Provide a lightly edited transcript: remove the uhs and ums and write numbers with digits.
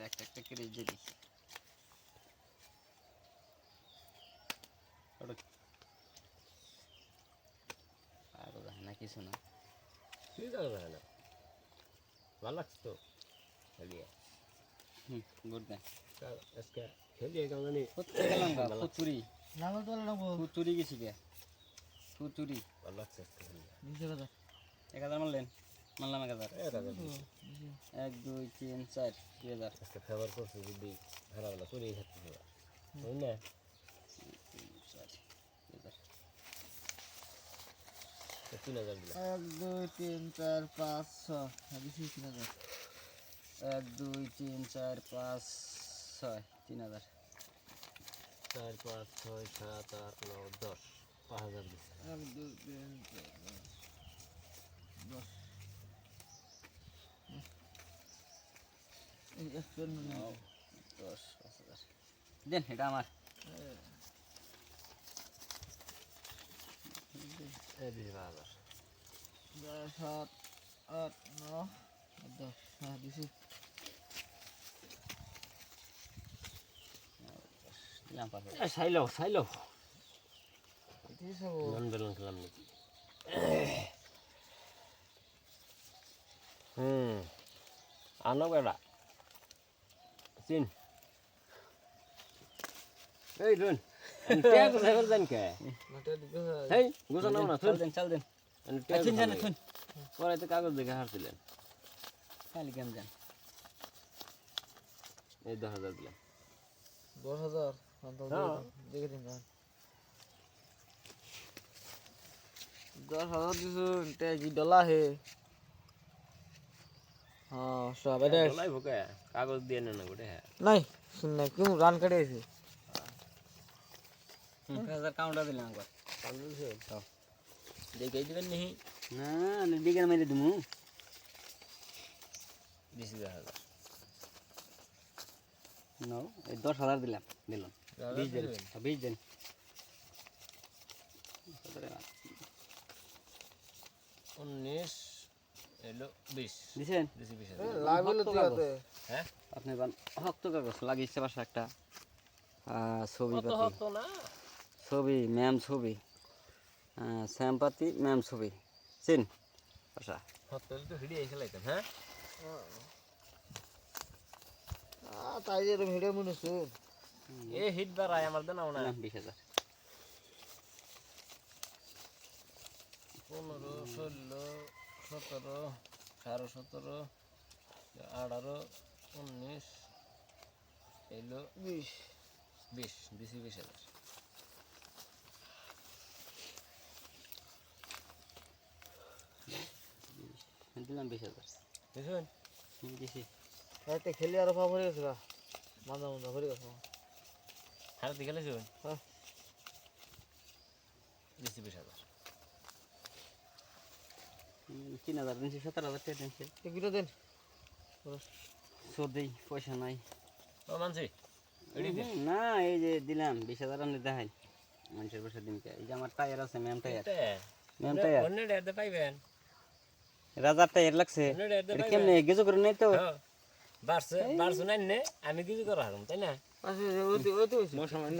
একটা করে দিই আর না কিছু না ঠিক আছে না ভালো লাগছে তো খেলিয়ে গুড না আজকে খেলিয়ে কেমন কোথায় গেলাম গা ফুচুরি লাঙ্গল তোলা লাগবো ফুচুরি গেছি গে ফুচুরি ভালো লাগছে আজকে খেলিয়ে 1000 মারলেন মারলাম 1000 1 2 3 4 2000 আজকে ফেভার করছে যদি হারাবেলা করেই থাকতে হবে তাই না 3000 দিলাম 1 2 3 4 5 6 বেশি 3000 1 2 3 4 5 6 3000 4 5 6 7 8 9 10 5000 দিছে 1 2 3 4 10 এই একটা 10 5000 দেন এটা আমার এই 20000 10 7 8 9 10 হ্যাঁ বেশি দিলাম পাবে সাইলো এটাই সব নন বেলন খেলাম নাকি আনো বেড়া চিন এই রুন ট্যাগ কোথায় করছেন কে মাঠে দিতে এই গোছা নাও না চল দেন আচ্ছা জান শুন পরে তো কাগজ দেখে হারছিলেন খালি কেম জান এই 10000 দিলাম 10000 অন্তত দেখে দিন 10000 দিছুন ট্যাগি ডলা হে হ্যাঁ সব এটা লাই ভোকে কাগজ দিয়ে না গোটে নাই শুন না কেউ রান কাটে আছে 1000 কাউন্টার দিলাম একবার কাগজ দেখে দিবেন নি না দিকে মেরে দিমু 20000 নো এই 10000 দিলাম 20 দিন উনিশ এলো 20 দিছেন দিছি 20000 লাগলো তো হাতে হ্যাঁ আপনি বান হক্ত কাগজ লাগিয়েছে পাশে একটা ছবি কত পাতি হতো না ছবি ম্যাম ছবি শ্যামপাতি ম্যাম ছবি চিন পাশা হতো তো হিডি এসে লাইতাম হ্যাঁ তাই যে ভিডিও মনে শুন এ হিট বাড়ায় আমার দেন না 20000 15 16 17 18 17 18 19 এলো 20 20 দিছি 20000 দিলাম 20000 বুঝছেন দিছি হাতে খেলি আর পাবো রে গেছে মাথা মাথা ভরে গেছে হার দিকে লেছুন হ্যাঁ দিছি 20000 3000 দিনছি 17000 টাকা দিনছি এগুলো দেন সদেই পয়সা নাই ও মানছি এডি দে না এই যে দিলাম 20000 আনি দেখাই মানুষের পয়সা দিনকে এই যে আমার টায়ার আছে ম্যাম টায়ার ম্যাম টায়ার অন্য ডেট দে পাইবেন রাজার টায়ার লাগছে অন্য ডেট দে এটা পাইবেন কেমনে গেজো করে নাই তো হ্যাঁ বারছে নাই নে আমি কিছু করা হারুম তাই না আচ্ছা ওই তো মোর সময়